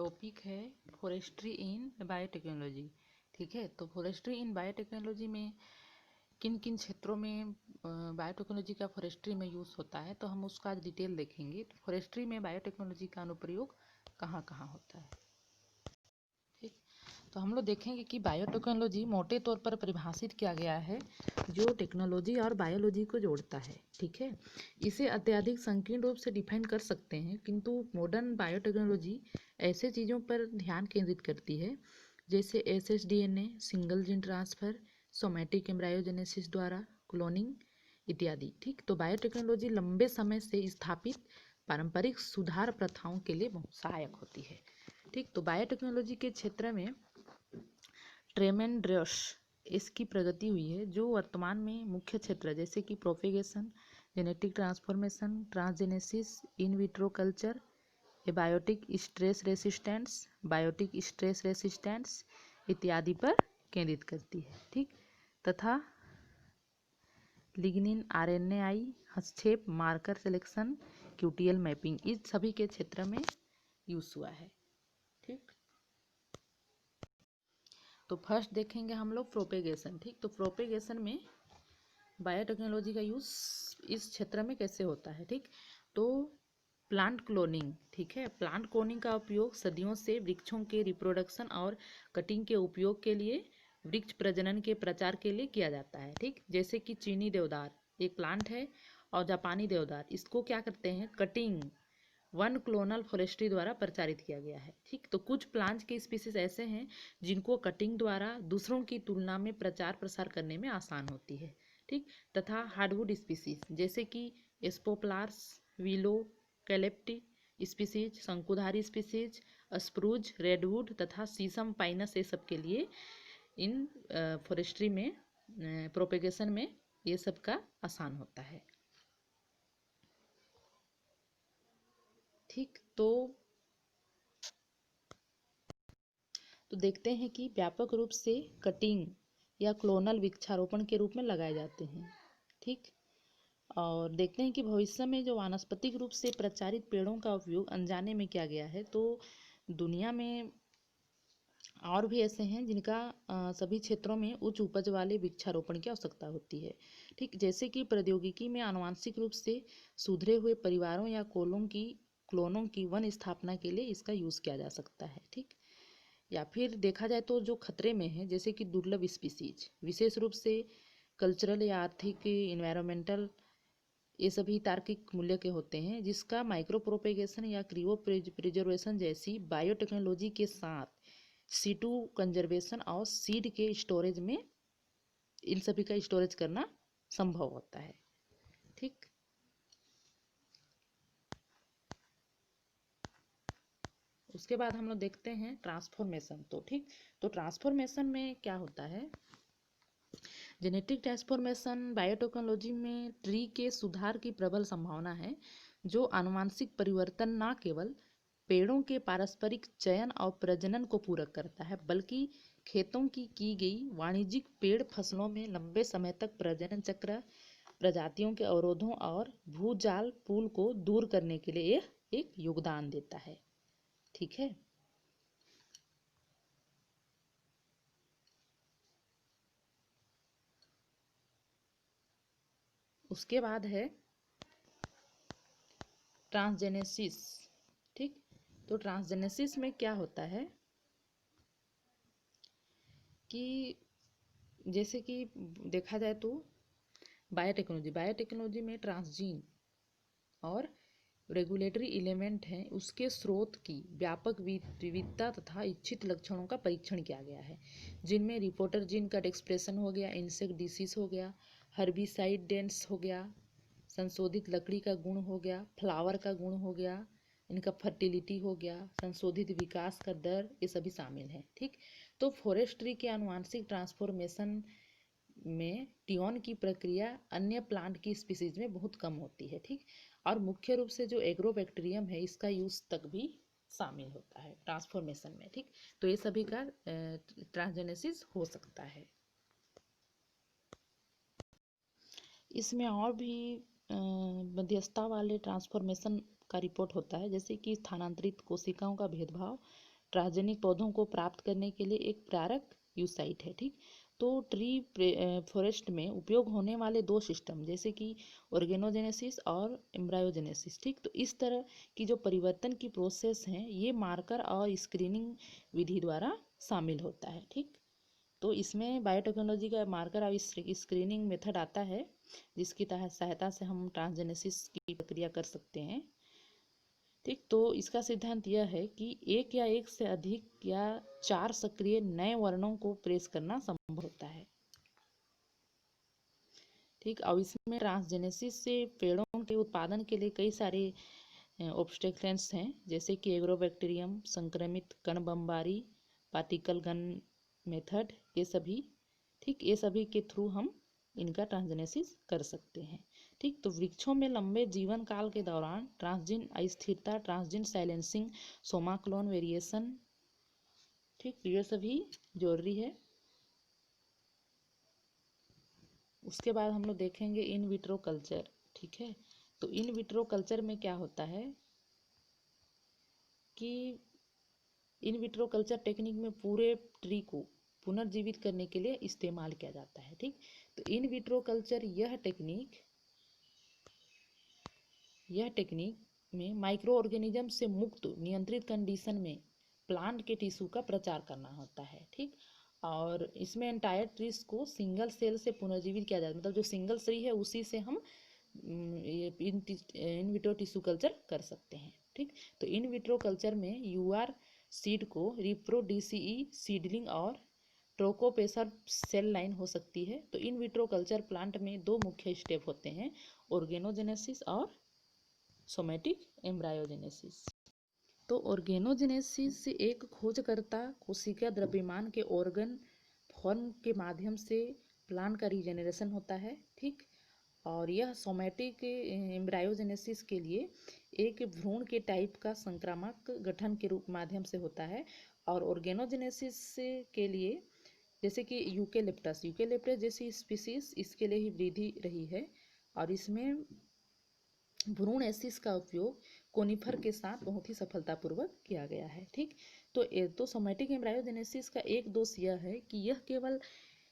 Topic है forestry इन biotechnology. ठीक है, तो फॉरेस्ट्री इन बायोटेक्नोलॉजी में किन किन क्षेत्रों में बायोटेक्नोलॉजी का फॉरेस्ट्री में यूज़ होता है, तो हम उसका आज डिटेल देखेंगे। तो फॉरेस्ट्री में बायोटेक्नोलॉजी का अनुप्रयोग कहाँ कहाँ होता है। ठीक, तो हम लोग देखेंगे कि बायोटेक्नोलॉजी मोटे तौर पर परिभाषित किया गया है जो टेक्नोलॉजी और बायोलॉजी को जोड़ता है। ठीक है, इसे अत्यधिक संकीर्ण रूप से डिफाइन कर सकते हैं, किंतु मॉडर्न बायोटेक्नोलॉजी ऐसे चीज़ों पर ध्यान केंद्रित करती है जैसे एसएसडीएनए, सिंगल जीन ट्रांसफ़र, सोमैटिक एम्ब्रायोजेनेसिस द्वारा क्लोनिंग इत्यादि। ठीक, तो बायोटेक्नोलॉजी लंबे समय से स्थापित पारंपरिक सुधार प्रथाओं के लिए बहुत सहायक होती है। ठीक, तो बायोटेक्नोलॉजी के क्षेत्र में ट्रेमेंड्रस इसकी प्रगति हुई है, जो वर्तमान में मुख्य क्षेत्र जैसे कि propagation, genetic transformation, transgenesis, in vitro culture, biotic stress resistance इत्यादि पर केंद्रित करती है। ठीक, तथा लिग्निन, आरएनएआई, हस्तक्षेप, मार्कर सिलेक्शन, क्यूटीएल मैपिंग, इस सभी के क्षेत्र में यूज हुआ है। ठीक, तो फर्स्ट देखेंगे हम लोग प्रोपेगेशन। ठीक, तो प्रोपेगेशन में बायोटेक्नोलॉजी का यूज़ इस क्षेत्र में कैसे होता है। ठीक, तो प्लांट क्लोनिंग। ठीक है, प्लांट क्लोनिंग का उपयोग सदियों से वृक्षों के रिप्रोडक्शन और कटिंग के उपयोग के लिए वृक्ष प्रजनन के प्रचार के लिए किया जाता है। ठीक, जैसे कि चीनी देवदार एक प्लांट है और जापानी देवदार, इसको क्या करते हैं, कटिंग वन क्लोनल फॉरेस्ट्री द्वारा प्रचारित किया गया है। ठीक, तो कुछ प्लांट्स के स्पीसीज ऐसे हैं जिनको कटिंग द्वारा दूसरों की तुलना में प्रचार प्रसार करने में आसान होती है। ठीक, तथा हार्डवुड स्पीसीज जैसे कि एस्पोप्लार्स, विलो, कैलेप्टी स्पीसीज, शंकुधारी स्पीसीज, स्प्रूज, रेडवुड तथा सीसम, पाइनस, ये सब के लिए इन फॉरेस्ट्री में प्रोपेगेशन में ये सब का आसान होता है। ठीक, तो देखते हैं कि व्यापक रूप से कटिंग या क्लोनल वृक्षारोपण के रूप में लगाए जाते हैं। ठीक, और देखते हैं कि भविष्य में जो वानस्पतिक रूप से प्रचारित पेड़ों का उपयोग अनजाने में किया गया है, तो दुनिया में और भी ऐसे हैं जिनका सभी क्षेत्रों में उच्च उपज वाले वृक्षारोपण की आवश्यकता होती है। ठीक, जैसे कि प्रौद्योगिकी में आनुवांशिक रूप से सुधरे हुए परिवारों या क्लोनों की वन स्थापना के लिए इसका यूज़ किया जा सकता है। ठीक, या फिर देखा जाए तो जो खतरे में है जैसे कि दुर्लभ स्पीसीज, विशेष रूप से कल्चरल या आर्थिक, इन्वायरमेंटल, ये सभी तार्किक मूल्य के होते हैं, जिसका माइक्रो प्रोपेगेशन या क्रियो प्रिजर्वेशन जैसी बायोटेक्नोलॉजी के साथ सीटू कंजर्वेशन और सीड के स्टोरेज में इन सभी का स्टोरेज करना संभव होता है। ठीक, उसके बाद हम लोग देखते हैं ट्रांसफॉर्मेशन। तो ठीक, तो ट्रांसफॉर्मेशन में क्या होता है, जेनेटिक ट्रांसफॉर्मेशन बायोटेक्नोलॉजी में ट्री के सुधार की प्रबल संभावना है, जो आनुवांशिक परिवर्तन न केवल पेड़ों के पारस्परिक चयन और प्रजनन को पूरक करता है, बल्कि खेतों की गई वाणिज्यिक पेड़ फसलों में लंबे समय तक प्रजनन चक्र, प्रजातियों के अवरोधों और भूजाल पुल को दूर करने के लिए एक योगदान देता है। ठीक है, उसके बाद है ट्रांसजेनेसिस। ठीक, तो ट्रांसजेनेसिस में क्या होता है कि जैसे कि देखा जाए तो बायोटेक्नोलॉजी में ट्रांसजीन और रेगुलेटरी एलिमेंट हैं, उसके स्रोत की व्यापक विविधता तथा इच्छित लक्षणों का परीक्षण किया गया है, जिनमें रिपोर्टर जीन का एक्सप्रेशन हो गया, इंसेक्ट डिसीज हो गया, हर्बिसाइड डेंस हो गया, संशोधित लकड़ी का गुण हो गया, फ्लावर का गुण हो गया, इनका फर्टिलिटी हो गया, संशोधित विकास का दर, ये सभी शामिल हैं। ठीक, तो फॉरेस्ट्री के आनुवांशिक ट्रांसफॉर्मेशन में टियोन की प्रक्रिया अन्य प्लांट की स्पीसीज में बहुत कम होती है। ठीक, और मुख्य रूप से जो एग्रोबैक्टीरियम है, इसका यूज तक भी शामिल होता है ट्रांसफॉर्मेशन में। ठीक, तो ये सभी का ट्रांसजेनेसिस हो सकता है। इसमें और भी मध्यस्थता वाले ट्रांसफॉर्मेशन का रिपोर्ट होता है, जैसे कि स्थानांतरित कोशिकाओं का भेदभाव, ट्रांसजेनिक पौधों को प्राप्त करने के लिए एक प्रेरक यूसाइट है। ठीक, तो ट्री फॉरेस्ट में उपयोग होने वाले दो सिस्टम जैसे कि ऑर्गेनोजेनेसिस और एम्ब्रायोजेनेसिस। ठीक, तो इस तरह की जो परिवर्तन की प्रोसेस हैं ये मार्कर और स्क्रीनिंग विधि द्वारा शामिल होता है। ठीक, तो इसमें बायोटेक्नोलॉजी का मार्कर और स्क्रीनिंग मेथड आता है जिसकी सहायता से हम ट्रांसजेनेसिस की प्रक्रिया कर सकते हैं। ठीक, तो इसका सिद्धांत यह है कि एक या एक से अधिक या 4 सक्रिय नए वर्णों को प्रेस करना संभव होता है। ठीक, और इसमें ट्रांसजेनेसिस से पेड़ों के उत्पादन के लिए कई सारे ऑब्स्टेकल्स हैं जैसे कि एग्रोबैक्टीरियम, संक्रमित कण बमबारी, पार्टिकल गन मेथड, ये सभी। ठीक, ये सभी के थ्रू हम इनका ट्रांसजेनेसिस कर सकते हैं। ठीक, तो वृक्षों में लंबे जीवन काल के दौरान ट्रांसजीन अस्थिरता, transgene silencing, Soma clone variation, ठीक, ये सभी जरूरी है। उसके बाद हम लोग देखेंगे इन विट्रो कल्चर। ठीक है, तो इन विट्रो कल्चर में क्या होता है कि इन विट्रो कल्चर टेक्निक में पूरे ट्री को पुनर्जीवित करने के लिए इस्तेमाल किया जाता है। ठीक, तो इन विट्रो कल्चर यह टेक्निक में माइक्रो ऑर्गेनिज्म से मुक्त नियंत्रित कंडीशन में प्लांट के टिश्यू का प्रचार करना होता है। ठीक, और इसमें एंटायर ट्रीज को सिंगल सेल से पुनर्जीवित किया जाता है, मतलब जो सिंगल सेल है उसी से हम इन विट्रो टिश्यू कल्चर कर सकते हैं। ठीक, तो इन विट्रो कल्चर में यूआर सीड को रिप्रोडीसीई सीडलिंग और ट्रोकोपेसर सेल लाइन हो सकती है। तो इन विट्रो कल्चर प्लांट में दो मुख्य स्टेप होते हैं, ऑर्गेनोजेनेसिस और सोमेटिक एम्ब्रायोजेनेसिस। तो ऑर्गेनोजेनेसिस से एक खोजकर्ता कोशिका द्रव्यमान के ऑर्गन फॉर्म के माध्यम से प्लांट का रीजेनरेशन होता है। ठीक, और यह सोमेटिक एम्ब्रायोजेनेसिस के लिए एक भ्रूण के टाइप का संक्रामक गठन के रूप माध्यम से होता है। और ऑर्गेनोजेनेसिस के लिए जैसे कि यूकेलिप्टस जैसी स्पीसीज इसके लिए ही वृद्धि रही है, और इसमें भ्रूण एसिस का उपयोग कोनिफर के साथ बहुत ही सफलतापूर्वक किया गया है। ठीक, तो सोमेटिक एम्ब्रायोजेनेसिस का एक दोष यह है कि यह केवल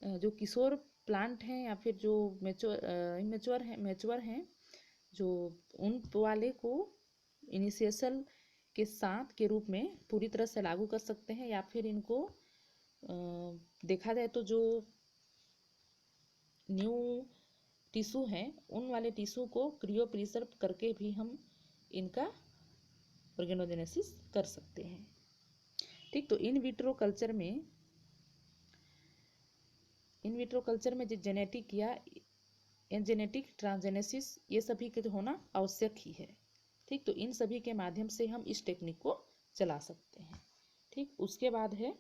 जो किशोर प्लांट हैं या फिर जो मैच्योर हैं जो उन वाले को इनिशियल के साथ के रूप में पूरी तरह से लागू कर सकते हैं, या फिर इनको देखा जाए तो जो न्यू टिश्यू हैं उन वाले टिश्यू को क्रियो प्रिजर्व करके भी हम इनका ऑर्गेनोजेनेसिस कर सकते हैं। ठीक, तो इन विट्रो कल्चर में जो जेनेटिक या जेनेटिक ट्रांसजेनेसिस ये सभी के होना आवश्यक ही है। ठीक, तो इन सभी के माध्यम से हम इस टेक्निक को चला सकते हैं। ठीक, उसके बाद है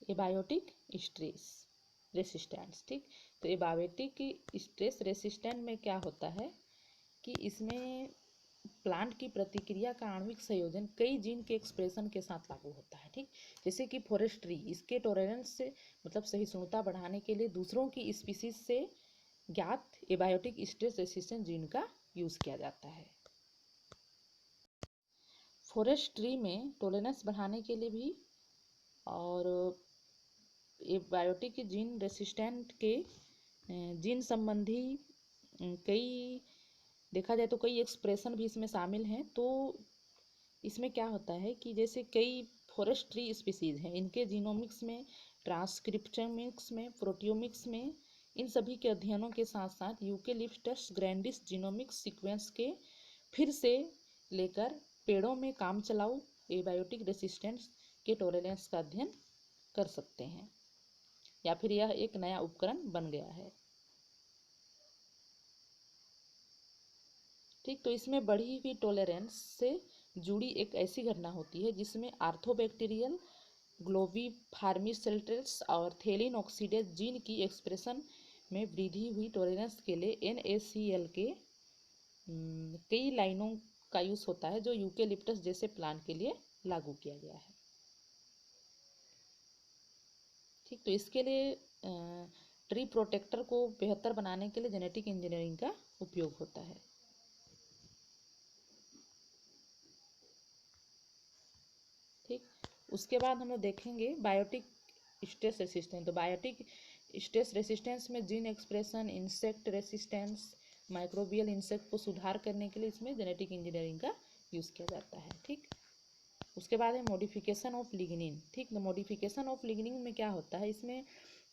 एबायोटिक स्ट्रेस रेसिस्टेंस। ठीक, तो एबायोटिक स्ट्रेस रेसिस्टेंट में क्या होता है कि इसमें प्लांट की प्रतिक्रिया का आणविक संयोजन कई जीन के एक्सप्रेशन के साथ लागू होता है। ठीक, जैसे कि फॉरेस्ट्री इसके टॉलरेंस से मतलब सहिष्णुता बढ़ाने के लिए दूसरों की स्पीसीज से ज्ञात एबायोटिक स्ट्रेस रेसिस्टेंट जीन का यूज किया जाता है। फॉरेस्ट्री में टॉलरेंस बढ़ाने के लिए भी और एबायोटिक जीन रेसिस्टेंट के जीन संबंधी कई देखा जाए तो कई एक्सप्रेशन भी इसमें शामिल हैं। तो इसमें क्या होता है कि जैसे कई फॉरेस्ट ट्री स्पीसीज हैं, इनके जीनोमिक्स में, ट्रांसक्रिप्टोमिक्स में, प्रोटियोमिक्स में, इन सभी के अध्ययनों के साथ साथ यूकेलिप्टस ग्रैंडिस जीनोमिक्स सीक्वेंस के फिर से लेकर पेड़ों में काम चलाऊ एबायोटिक रेसिस्टेंस के टॉलरेंस का अध्ययन कर सकते हैं, या फिर यह एक नया उपकरण बन गया है। ठीक, तो इसमें बढ़ी हुई टॉलरेंस से जुड़ी एक ऐसी घटना होती है जिसमें आर्थोबैक्टीरियल ग्लोविफार्मिसेल्टेल्स और थेलिन ऑक्सीडेज जीन की एक्सप्रेशन में वृद्धि हुई। टॉलरेंस के लिए NaCl के कई लाइनों का यूज होता है जो यूकेलिप्टस जैसे प्लांट के लिए लागू किया गया है। ठीक, तो इसके लिए ट्री प्रोटेक्टर को बेहतर बनाने के लिए जेनेटिक इंजीनियरिंग का उपयोग होता है। उसके बाद हम लोग देखेंगे बायोटिक स्ट्रेस रेसिस्टेंस। तो बायोटिक स्ट्रेस रेसिस्टेंस में gene expression, insect resistance, microbial insect को सुधार करने के लिए इसमें जेनेटिक इंजीनियरिंग का यूज़ किया जाता है। ठीक, उसके बाद है मॉडिफिकेशन ऑफ लिग्निन। ठीक, तो मॉडिफिकेशन ऑफ लिग्निन में क्या होता है, इसमें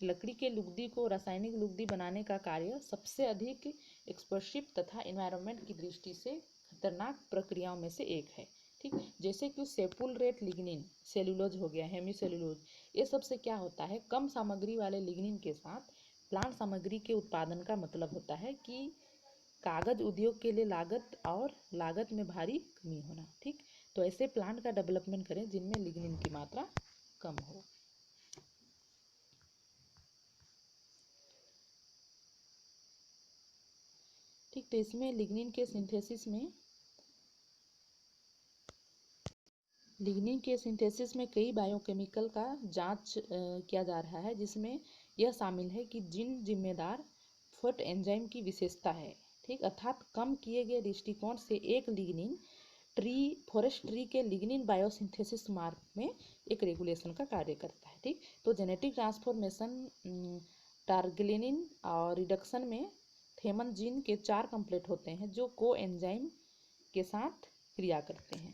लकड़ी के लुगदी को रासायनिक लुगदी बनाने का कार्य सबसे अधिक एक्सप्लोसिव तथा एनवायरनमेंट की दृष्टि से खतरनाक प्रक्रियाओं में से एक है। ठीक, जैसे कि सेपुलरेट लिग्निन, सेलुलोज हो गया, हेमीसेलुलोज, ये सबसे क्या होता है, कम सामग्री वाले लिग्निन के साथ प्लांट सामग्री के उत्पादन का मतलब होता है कि कागज उद्योग के लिए लागत में भारी कमी होना। ठीक, तो ऐसे प्लांट का डेवलपमेंट करें जिनमें लिग्निन की मात्रा कम हो। ठीक, तो इसमें लिग्निन के सिंथेसिस में कई बायोकेमिकल का जांच किया जा रहा है, जिसमें यह शामिल है कि जिन जिम्मेदार फट एंजाइम की विशेषता है। ठीक, अर्थात कम किए गए दृष्टिकोण से एक लिग्निन फॉरेस्ट ट्री के लिग्निन बायोसिंथेसिस मार्ग में एक रेगुलेशन का कार्य करता है। ठीक, तो जेनेटिक ट्रांसफॉर्मेशन टारगेलिनिन और रिडक्शन में थेमन जीन के 4 कंप्लेट होते हैं जो को एंजाइम के साथ क्रिया करते हैं।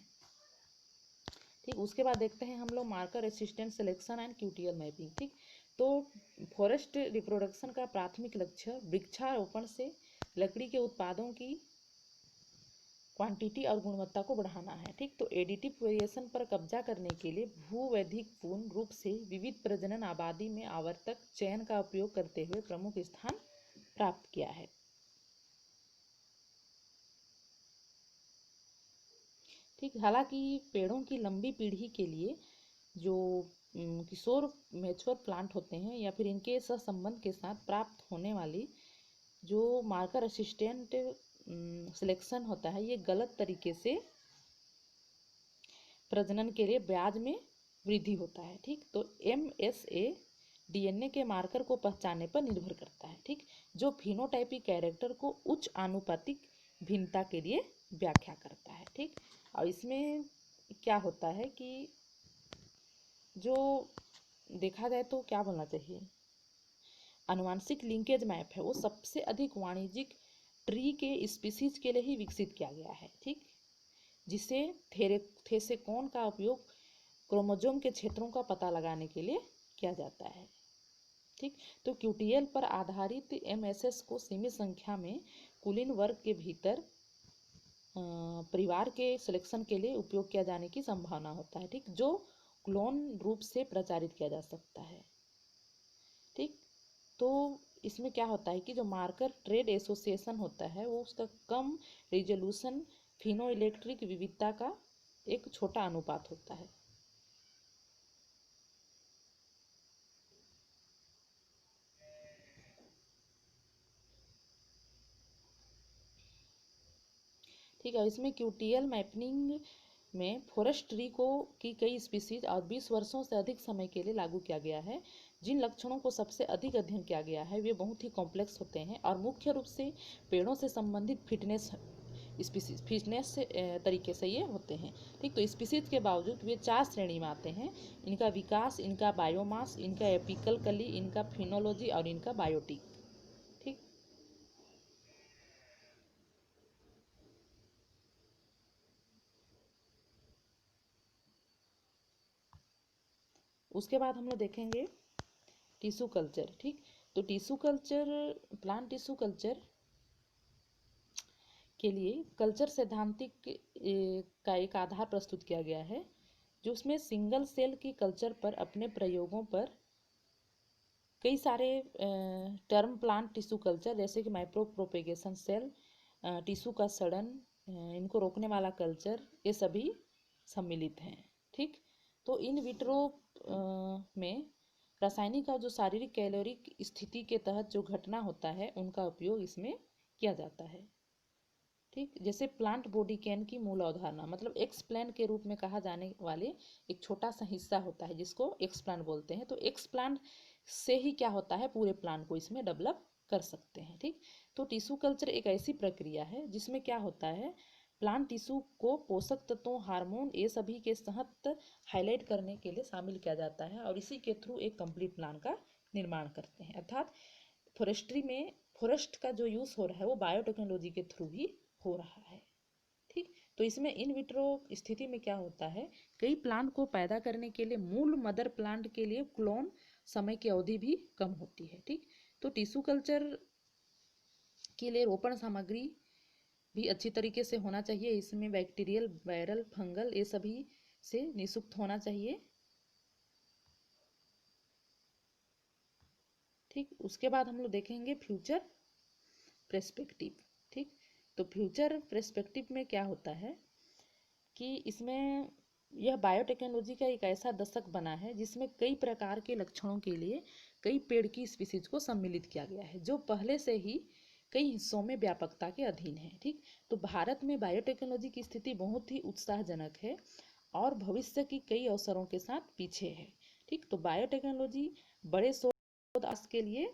ठीक, उसके बाद देखते हैं हम लोग marker resistant selection and QTL mapping. ठीक, तो फॉरेस्ट रिप्रोडक्शन का प्राथमिक लक्ष्य वृक्षारोपण से लकड़ी के उत्पादों की क्वांटिटी और गुणवत्ता को बढ़ाना है। ठीक, तो एडिटिव वेरिएशन पर कब्जा करने के लिए भूवैधिकपूर्ण रूप से विविध प्रजनन आबादी में आवर्तक चयन का उपयोग करते हुए प्रमुख स्थान प्राप्त किया है। ठीक, हालांकि पेड़ों की लंबी पीढ़ी के लिए जो किशोर मैच्योर प्लांट होते हैं या फिर इनके सहसंबंध के साथ प्राप्त होने वाली जो मार्कर असिस्टेंट सिलेक्शन होता है, ये गलत तरीके से प्रजनन के लिए ब्याज में वृद्धि होता है। ठीक, तो MSA DNA के मार्कर को पहचानने पर निर्भर करता है। ठीक, जो फिनोटाइपिक कैरेक्टर को उच्च आनुपातिक भिन्नता के लिए व्याख्या करता है। ठीक, और इसमें क्या होता है कि जो देखा जाए तो क्या बोलना चाहिए, आनुवांशिक लिंकेज मैप है वो सबसे अधिक वाणिज्यिक ट्री के स्पीसीज के लिए ही विकसित किया गया है। ठीक, जिसे थेसेकोन का उपयोग क्रोमोजोम के क्षेत्रों का पता लगाने के लिए किया जाता है। ठीक, तो क्यूटीएल पर आधारित MSS को सीमित संख्या में कुलीन वर्ग के भीतर परिवार के सिलेक्शन के लिए उपयोग किया जाने की संभावना होता है। ठीक, जो क्लोन रूप से प्रचारित किया जा सकता है। ठीक, तो इसमें क्या होता है कि जो मार्कर ट्रेड एसोसिएशन होता है वो उसका कम रिजोल्यूशन फिनोइलेक्ट्रिक विविधता का एक छोटा अनुपात होता है। ठीक है, इसमें क्यूटीएल मैपिंग में फॉरेस्ट ट्री को की कई स्पीसीज और 20 वर्षों से अधिक समय के लिए लागू किया गया है। जिन लक्षणों को सबसे अधिक अध्ययन किया गया है वे बहुत ही कॉम्प्लेक्स होते हैं और मुख्य रूप से पेड़ों से संबंधित फिटनेस तरीके से ये होते हैं। ठीक, तो स्पीसीज के बावजूद वे 4 श्रेणी में आते हैं: इनका विकास, इनका बायोमास, इनका एपिकल कली, इनका फिनोलॉजी और इनका बायोटिक। ठीक, उसके बाद हम लोग देखेंगे टिश्यू कल्चर। ठीक, तो tissue culture, plant tissue culture के लिए कल्चर सैद्धांतिक का एक आधार प्रस्तुत किया गया है, जो उसमें सिंगल सेल की कल्चर पर अपने प्रयोगों पर कई सारे टर्म प्लांट टिश्यू कल्चर जैसे कि माइक्रो प्रोपेगेशन सेल, टिश्यू का सड़न, इनको रोकने वाला कल्चर, ये सभी सम्मिलित हैं। ठीक, तो इन विट्रो में रासायनिक और जो शारीरिक कैलोरिक स्थिति के तहत जो घटना होता है उनका उपयोग इसमें किया जाता है। ठीक, जैसे प्लांट बॉडी कैन की मूल अवधारणा, मतलब एक्सप्लांट के रूप में कहा जाने वाले एक छोटा सा हिस्सा होता है जिसको एक्सप्लांट बोलते हैं। तो एक्सप्लांट से ही क्या होता है, पूरे प्लांट को इसमें डेवलप कर सकते हैं। ठीक, तो टिश्यू कल्चर एक ऐसी प्रक्रिया है जिसमें क्या होता है, प्लांट टिश्यू को पोषक तत्वों, हार्मोन ये सभी के तहत हाईलाइट करने के लिए शामिल किया जाता है और इसी के थ्रू एक कंप्लीट प्लान का निर्माण करते हैं। अर्थात फॉरेस्ट्री में फॉरेस्ट का जो यूज़ हो रहा है वो बायोटेक्नोलॉजी के थ्रू ही हो रहा है। ठीक, तो इसमें इन विट्रो स्थिति में क्या होता है, कई प्लांट को पैदा करने के लिए मूल मदर प्लांट के लिए क्लोन समय की अवधि भी कम होती है। ठीक, तो टिश्यू कल्चर के लिए रोपण सामग्री भी अच्छी तरीके से होना चाहिए। इसमें बैक्टीरियल, वायरल, फंगल ये सभी से नियुक्त होना चाहिए। ठीक, उसके बाद हम लोग देखेंगे फ्यूचर पर्सपेक्टिव। ठीक, तो फ्यूचर पर्सपेक्टिव में क्या होता है कि इसमें यह बायोटेक्नोलॉजी का एक ऐसा दशक बना है जिसमें कई प्रकार के लक्षणों के लिए कई पेड़ की स्पीसीज को सम्मिलित किया गया है जो पहले से ही कई हिस्सों में व्यापकता के अधीन है। ठीक, तो भारत में बायोटेक्नोलॉजी की स्थिति बहुत ही उत्साहजनक है और भविष्य की कई अवसरों के साथ पीछे है। ठीक, तो बायोटेक्नोलॉजी बड़े शोध आज के लिए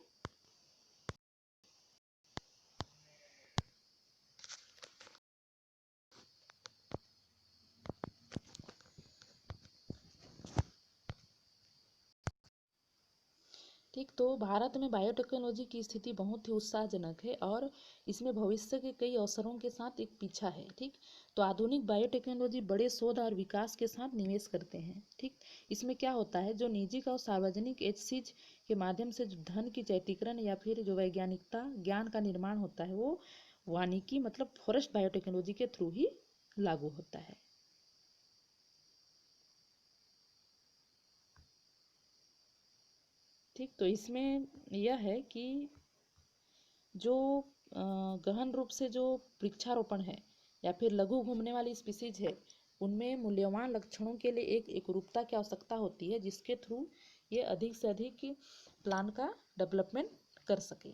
ठीक, तो भारत में बायोटेक्नोलॉजी की स्थिति बहुत ही उत्साहजनक है और इसमें भविष्य के कई अवसरों के साथ एक पीछा है। ठीक, तो आधुनिक बायोटेक्नोलॉजी बड़े शोध और विकास के साथ निवेश करते हैं। ठीक, इसमें क्या होता है, जो निजी और सार्वजनिक एजेंसीज के माध्यम से जो धन की चैतीकरण या फिर जो वैज्ञानिकता ज्ञान का निर्माण होता है वो वानिकी मतलब फॉरेस्ट बायोटेक्नोलॉजी के थ्रू ही लागू होता है। ठीक, तो इसमें यह है कि जो गहन रूप से जो वृक्षारोपण है या फिर लघु घूमने वाली स्पीसीज है उनमें मूल्यवान लक्षणों के लिए एक एकरूपता की आवश्यकता होती है जिसके थ्रू ये अधिक से अधिक प्लान का डेवलपमेंट कर सके।